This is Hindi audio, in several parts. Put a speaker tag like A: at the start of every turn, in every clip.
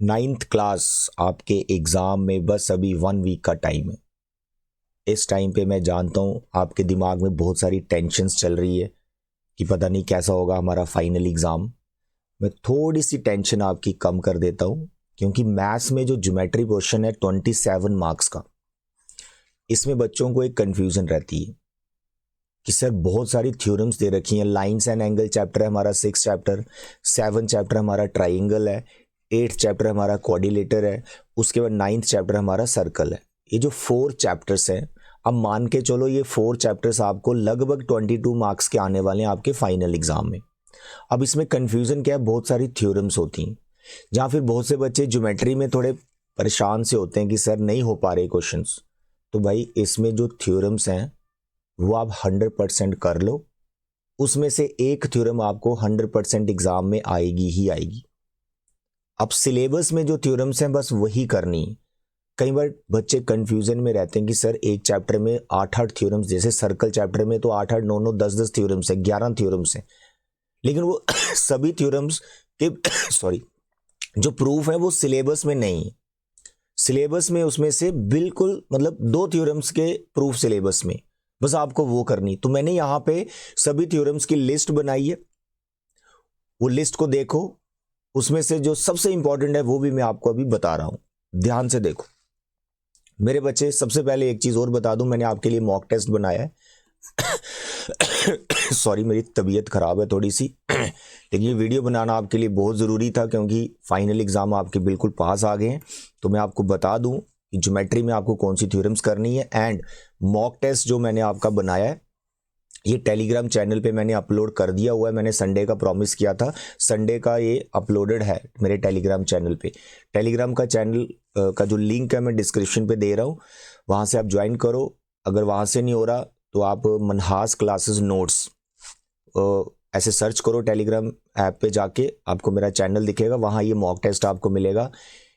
A: 9th क्लास आपके एग्ज़ाम में बस अभी 1 वीक का टाइम है। इस टाइम पे मैं जानता हूँ आपके दिमाग में बहुत सारी टेंशन्स चल रही है कि पता नहीं कैसा होगा हमारा फाइनल एग्ज़ाम। मैं थोड़ी सी टेंशन आपकी कम कर देता हूँ, क्योंकि मैथ्स में जो ज्योमेट्री क्वेश्चन है 27 मार्क्स का, इसमें बच्चों को एक कन्फ्यूज़न रहती है कि सर बहुत सारी थ्योरम्स दे रखी हैं। लाइन्स एंड एंगल चैप्टर है हमारा 6 चैप्टर, 7 चैप्टर हमारा ट्राइंगल है, 8 चैप्टर हमारा क्वाड्रिलेटर है, उसके बाद 9th चैप्टर हमारा सर्कल है। ये जो 4 चैप्टर्स हैं, अब मान के चलो ये 4 चैप्टर्स आपको लगभग 22 मार्क्स के आने वाले हैं आपके फाइनल एग्जाम में। अब इसमें कन्फ्यूज़न क्या है, बहुत सारी थ्योरम्स होती हैं, जहाँ फिर बहुत से बच्चे ज्योमेट्री में थोड़े परेशान से होते हैं कि सर नहीं हो पा रहे क्वेश्चंस। तो भाई इसमें जो थ्योरम्स हैं वो आप 100% कर लो, उसमें से एक थ्योरम आपको 100% एग्जाम में आएगी ही आएगी। अब सिलेबस में जो थ्योरम्स हैं बस वही करनी है। कई बार बच्चे कंफ्यूजन में रहते हैं कि सर एक चैप्टर में 8-8 थ्योरम्स, जैसे सर्कल चैप्टर में तो 8-8 9-9 10-10 थ्योरम्स है, 11 थ्योरम्स हैं, लेकिन वो सभी थ्योरम्स के सॉरी जो प्रूफ है वो सिलेबस में नहीं है। सिलेबस में उसमें से बिल्कुल मतलब 2 थ्योरम्स के प्रूफ सिलेबस में, बस आपको वो करनी। तो मैंने यहाँ पे सभी थ्योरम्स की लिस्ट बनाई है, वो लिस्ट को देखो, उसमें से जो सबसे इंपॉर्टेंट है वो भी मैं आपको अभी बता रहा हूं, ध्यान से देखो मेरे बच्चे। सबसे पहले एक चीज और बता दूं, मैंने आपके लिए मॉक टेस्ट बनाया है। सॉरी मेरी तबीयत खराब है थोड़ी सी, लेकिन ये वीडियो बनाना आपके लिए बहुत ज़रूरी था, क्योंकि फाइनल एग्जाम आपके बिल्कुल पास आ गए हैं। तो मैं आपको बता दूं कि ज्योमेट्री में आपको कौन सी थ्योरम्स करनी है। एंड मॉक टेस्ट जो मैंने आपका बनाया है ये टेलीग्राम चैनल पे मैंने अपलोड कर दिया हुआ है। मैंने संडे का प्रॉमिस किया था, संडे का ये अपलोडेड है मेरे टेलीग्राम चैनल पे। टेलीग्राम का चैनल का जो लिंक है मैं डिस्क्रिप्शन पे दे रहा हूँ, वहाँ से आप ज्वाइन करो। अगर वहाँ से नहीं हो रहा तो आप मनहास क्लासेस नोट्स ऐसे सर्च करो, टेलीग्राम ऐप पे जाके आपको मेरा चैनल दिखेगा, वहाँ ये मॉक टेस्ट आपको मिलेगा।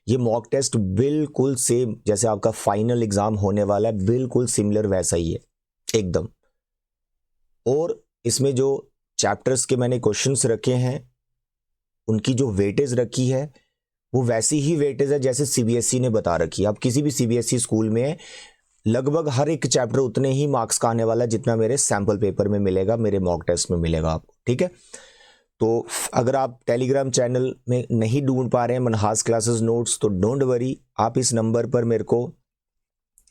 A: ये मॉक टेस्ट बिल्कुल सेम जैसे आपका फाइनल एग्जाम होने वाला है, बिल्कुल सिमिलर वैसा ही है एकदम। और इसमें जो चैप्टर्स के मैंने क्वेश्चंस रखे हैं उनकी जो वेटेज रखी है वो वैसी ही वेटेज है जैसे सीबीएसई ने बता रखी है। अब किसी भी सीबीएसई स्कूल में लगभग हर एक चैप्टर उतने ही मार्क्स का आने वाला है जितना मेरे सैंपल पेपर में मिलेगा, मेरे मॉक टेस्ट में मिलेगा आपको, ठीक है। तो अगर आप टेलीग्राम चैनल में नहीं ढूंढ पा रहे हैं मनहास क्लासेस नोट्स, तो डोंट वरी, आप इस नंबर पर मेरे को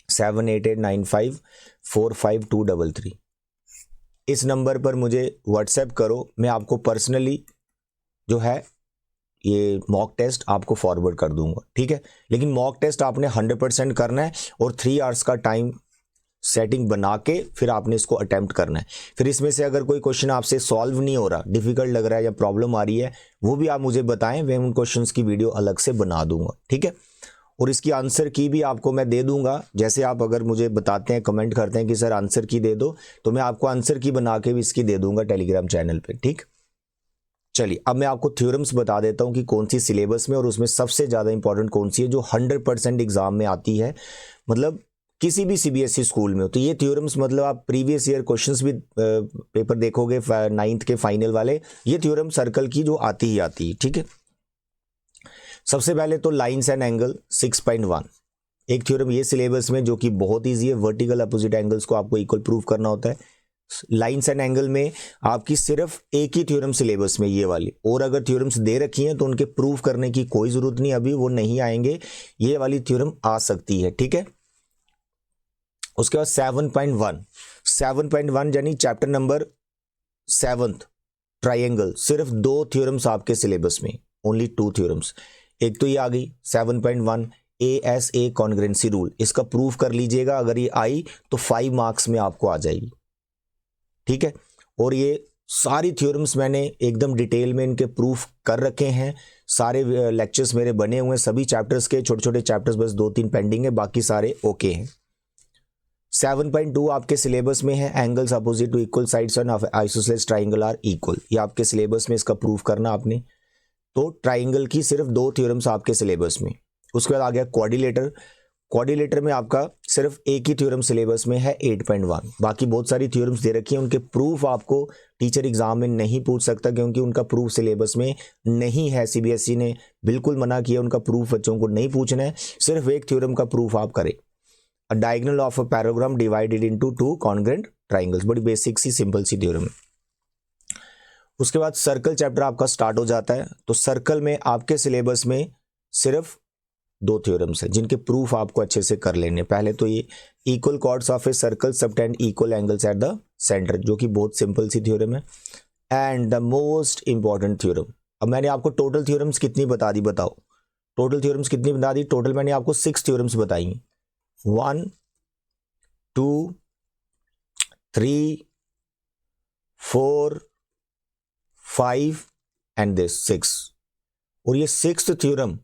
A: 7889545233 इस नंबर पर मुझे व्हाट्सएप करो। मैं आपको पर्सनली जो है ये मॉक टेस्ट आपको फॉरवर्ड कर दूंगा, ठीक है। लेकिन मॉक टेस्ट आपने 100% करना है और 3 आवर्स का टाइम सेटिंग बना के फिर आपने इसको अटेम्प्ट करना है। फिर इसमें से अगर कोई क्वेश्चन आपसे सॉल्व नहीं हो रहा, डिफिकल्ट लग रहा है या प्रॉब्लम आ रही है, वो भी आप मुझे बताएं, मैं उन क्वेश्चंस की वीडियो अलग से बना दूंगा, ठीक है। और इसकी आंसर की भी आपको मैं दे दूंगा। जैसे आप अगर मुझे बताते हैं, कमेंट करते हैं कि सर आंसर की दे दो, तो मैं आपको आंसर की बना के भी इसकी दे दूंगा टेलीग्राम चैनल पे, ठीक। चलिए अब मैं आपको थ्योरम्स बता देता हूं कि कौन सी सिलेबस में और उसमें सबसे ज़्यादा इंपॉर्टेंट कौन सी है जो 100% एग्जाम में आती है, मतलब किसी भी सीबीएसई स्कूल में हो। तो ये थ्योरम्स मतलब आप प्रीवियस ईयर क्वेश्चंस भी पेपर देखोगे 9th के फाइनल वाले, ये थ्योरम सर्कल की जो आती ही आती है, ठीक है। सबसे पहले तो लाइन्स एंड एंगल 6.1 एक थ्योरम ये सिलेबस में जो कि बहुत ईजी है। वर्टिकल अपोजिट एंगल्स को आपको इक्वल प्रूव करना होता है। लाइन्स एंड एंगल में आपकी सिर्फ एक ही थ्योरम सिलेबस में ये वाली, और अगर थ्योरम्स दे रखी हैं तो उनके प्रूव करने की कोई जरूरत नहीं, अभी वो नहीं आएंगे, ये वाली थ्योरम आ सकती है, ठीक है। उसके बाद 7.1 यानी चैप्टर नंबर 7th ट्राइंगल, सिर्फ 2 थ्योरम्स आपके सिलेबस में, ओनली 2 थ्योरम्स। एक तो ये आ गई 7.1 ASA कॉन्ग्रुएंसी रूल, इसका प्रूफ कर लीजिएगा, अगर ये आई तो 5 मार्क्स में आपको आ जाएगी, ठीक है। और ये सारी थ्योरम्स मैंने एकदम डिटेल में इनके प्रूफ कर रखे हैं, सारे लेक्चर्स मेरे बने हुए हैं सभी चैप्टर्स के, छोटे छोटे चैप्टर्स बस 2-3 पेंडिंग है, बाकी सारे ओके हैं। 7.2 आपके सिलेबस में है, angles opposite to equal sides of isosceles triangle are equal, ये आपके सिलेबस में, इसका प्रूफ करना आपने। तो ट्राइंगल की सिर्फ 2 थ्योरम्स आपके सिलेबस में। उसके बाद आ गया क्वाड्रिलेटर। क्वाड्रिलेटरल में आपका सिर्फ एक ही थ्योरम सिलेबस में है 8.1, बाकी बहुत सारी थ्योरम्स दे रखी हैं, उनके प्रूफ आपको टीचर एग्जाम में नहीं पूछ सकता क्योंकि उनका प्रूफ सिलेबस में नहीं है। सीबीएसई ने बिल्कुल मना किया उनका प्रूफ बच्चों को नहीं पूछना है, सिर्फ एक थ्योरम का प्रूफ आप करें। A diagonal of a parallelogram divided into two congruent triangles, बड़ी बेसिक सी सिंपल सी थ्योरम है। उसके बाद सर्कल चैप्टर आपका स्टार्ट हो जाता है। तो सर्कल में आपके सिलेबस में सिर्फ 2 थ्योरम्स हैं जिनके प्रूफ आपको अच्छे से कर लेने। पहले तो ये equal chords of a circle subtend equal angles at the centre, जो कि बहुत सिंपल सी थ्योरम है। And the most important theorem, अब मैंने आपको टोटल थ्योरम्स कितनी बता दी, बताओ टोटल थ्योरम्स कितनी बता दी? टोटल मैंने आपको 6 थ्योरम्स बताई, 1 2 3 4 5 एंड दिस 6। और ये 6th थ्योरम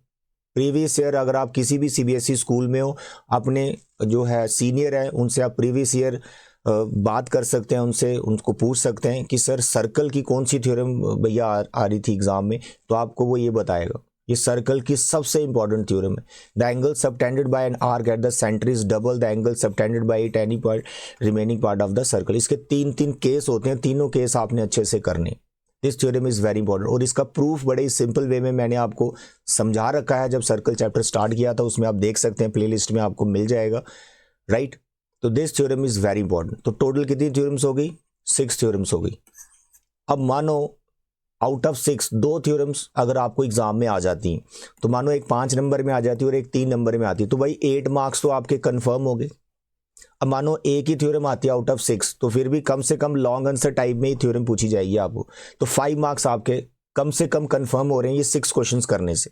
A: प्रीवियस ईयर, अगर आप किसी भी सीबीएसई स्कूल में हो, अपने जो है सीनियर है उनसे आप प्रीवियस ईयर बात कर सकते हैं, उनको पूछ सकते हैं कि सर सर्कल की कौन सी थ्योरम भैया आ रही थी एग्जाम में, तो आपको वो ये बताएगा। ये सर्कल की सबसे इंपॉर्टेंट थ्योरम है। The angle subtended bye an arc eight the centre is double the angle subtended bye it any point remaining part of the circle. इसके 3 केस होते हैं, तीनों केस आपने अच्छे से करने। This theorem is very important और इसका प्रूफ बड़े ही सिंपल वे में मैंने आपको समझा रखा है। जब सर्कल चैप्टर स्टार्ट किया था उसमें आप देख सकते हैं, प्लेलिस्ट में आपको मिल जाएगा, राइट। तो this theorem is very important. तो टोटल कितनी थ्योरम्स हो गई? 6 थ्योरम्स हो गई। अब मानो आउट ऑफ 6 2 थ्योरम्स अगर आपको एग्जाम में आ जाती हैं, तो मानो एक 5 नंबर में आ जाती है और एक 3 नंबर में आती है, तो भाई 8 मार्क्स तो आपके कंफर्म हो गए। अब मानो एक ही थ्योरम आती है आउट ऑफ 6, तो फिर भी कम से कम लॉन्ग आंसर टाइप में ही थ्योरम पूछी जाएगी आपको, तो 5 मार्क्स आपके कम से कम कंफर्म हो रहे हैं ये 6 क्वेश्चंस करने से।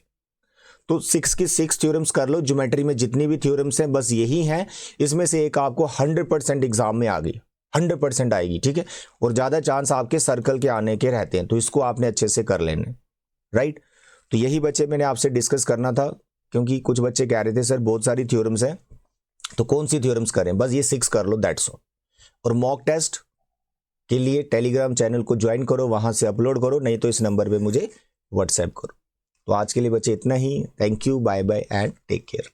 A: तो 6 की 6 थ्योरम्स कर लो। ज्योमेट्री में जितनी भी थ्योरम्स हैं बस यही हैं, इसमें से एक आपको 100% एग्जाम में आ गई, 100% आएगी, ठीक है। और ज़्यादा चांस आपके सर्कल के आने के रहते हैं, तो इसको आपने अच्छे से कर लेने, राइट। तो यही बच्चे मैंने आपसे डिस्कस करना था, क्योंकि कुछ बच्चे कह रहे थे सर बहुत सारी थ्योरम्स हैं तो कौन सी थ्योरम्स करें, बस ये 6 कर लो, दैट्स ऑल। और मॉक टेस्ट के लिए टेलीग्राम चैनल को ज्वाइन करो, वहां से अपलोड करो, नहीं तो इस नंबर पे मुझे व्हाट्सएप करो। तो आज के लिए बच्चे इतना ही। Thank you, bye bye and take care.